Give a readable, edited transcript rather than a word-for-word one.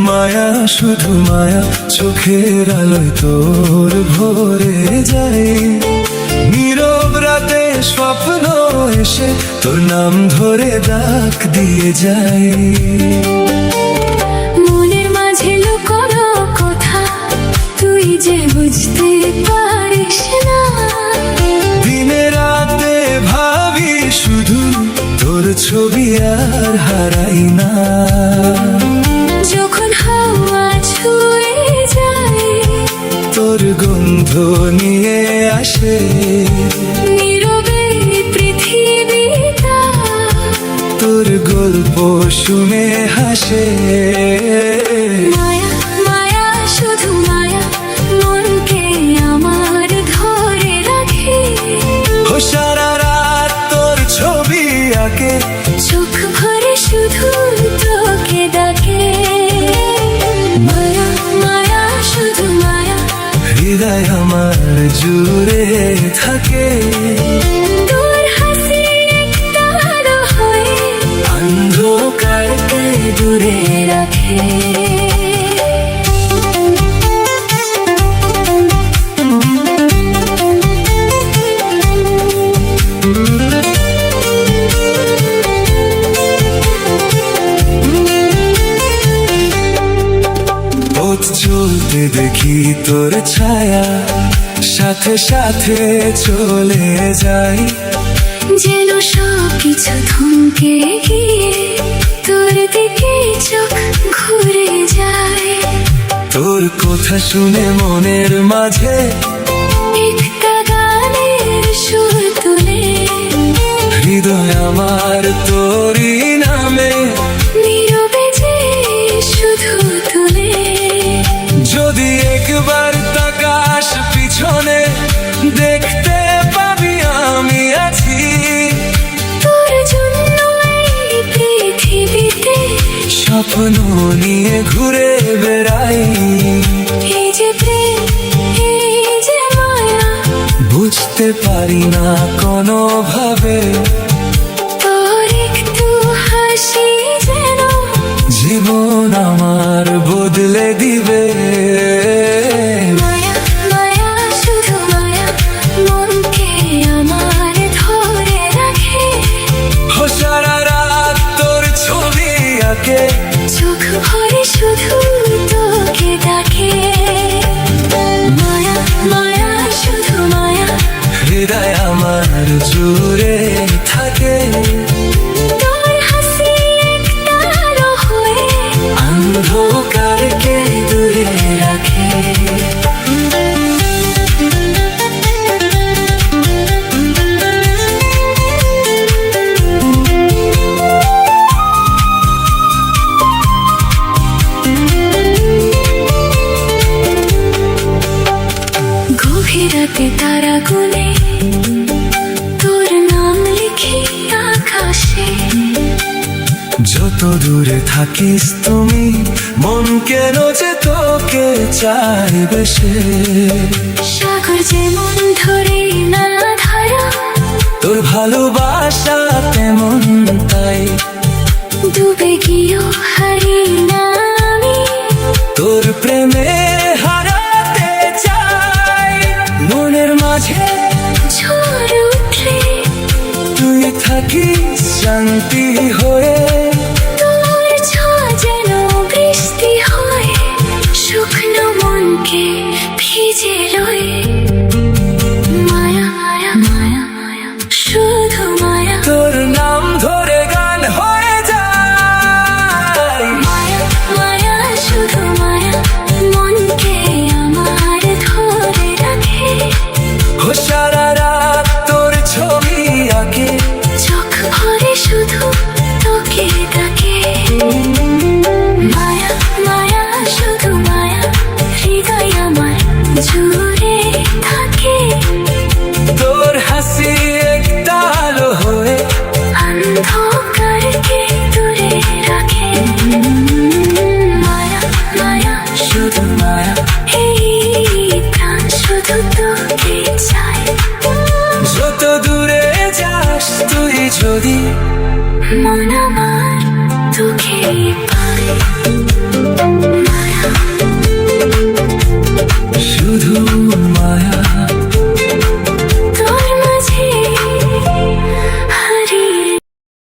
মায়া শুধু মায়া, চোখের আলোয় তোর ভরে যায়। নীরব রাতে স্বপ্ন এসে তোর নাম ধরে ডাক দিয়ে যায়। মনের মাঝে লুকোনো কথা তুই যে বুঝতে পারিস না। দিনে রাতে ভাবি শুধু তোর ছবি আর হারাই না। যখন হাওয়া ছুঁয়ে যায় তোর গন্ধ নিয়ে আসে নীরবে পৃথিবীটা, তোর গল্প শুনে হাসে। মায়া মায়া শুধু মায়া, মনকে আমার ধরে রাখে। ও সারা রাত তোর ছবি আঁকে, চোখ ভরে শুধু তোকে ডাকে। মায়া মায়া শুধু মায়া, হৃদয় আমার জুড়ে থাকে। তোর হাসি একটা আলো হয়ে অন্ধকারকে দূরে রাখে। পথ চলতে দেখি তোর ছায়া, সাথে সাথে চলে যাই। যেন সব কিছু থমকে গিয়ে তোর দিকে চোখ ঘুরে যায়। তোর কথা শুনে মনের মাঝে একটা গানের সুর তুলে, হৃদয় আমার তোরই নামে নীরবে যে শুধু তুলে। যদি একবার তাকাস পিছনে, দেখতে পাবি আমি আছি। তোর জন্য এই পৃথিবীতে স্বপ্ন নিয়ে ঘুরে বেড়াই। এই যে প্রেম, এই যে মায়া, বুঝতে পারি না কোনো ভাবে তোর একটু হাসি যেন জীবন আমার বদলে দিবে। মায়া মায়া শুধু মায়া, মনকে আমার ধরে রাখে। ও সারা রাত তোর ছবি আঁকে, চোখ ভরে শুধু তোকে ডাকে। মায়া মায়া শুধু মায়া, হৃদয় আমার জুড়ে থাকে। তোর হাসি একটা আলো হয়ে অন্ধকারকে দূরে রাখে। গভীর রাতে তারা গুনে তোর নাম লিখি আকাশে। যত দূরে থাকিস তুমি, মন কেন যে তোকে চাইবে সে। সাগর যেমন ধরে না ধারা, তোর ভালোবাসা তেমন তাই। ডুবে গিয়েও হারি না আমি, তোর প্রেমে হারাতে চাই। মনের মাঝে ঝড় উঠলে তুই থাকিস শান্তি হয়ে। তোর ছোঁয়া যেন বৃষ্টি হয়, শুকনো মনকে ভিজে লয়ে। মায়া মায়া মায়া মায়া শুধু মায়া, তোর নাম ধরে গান হয়ে যায়। মায়া মায়া শুধু মায়া, মনকে আমার ধরে রাখে। ও সারা রাত তোর ছবি আঁকে, চোখ ভরে শুধু তোকে ডাকে। মায়া মায়া শুধু মায়া, হৃদয় আমার জুড়ে থাকে। তোর হাসি একটা আলো হয়ে অন্ধকারকে দূরে রাখে। মায়া মায়া শুধু মায়া, এই প্রাণ শুধু তোকে চায়। যত দূরে যাস তুই যদি, মন আমার তোকে পায়।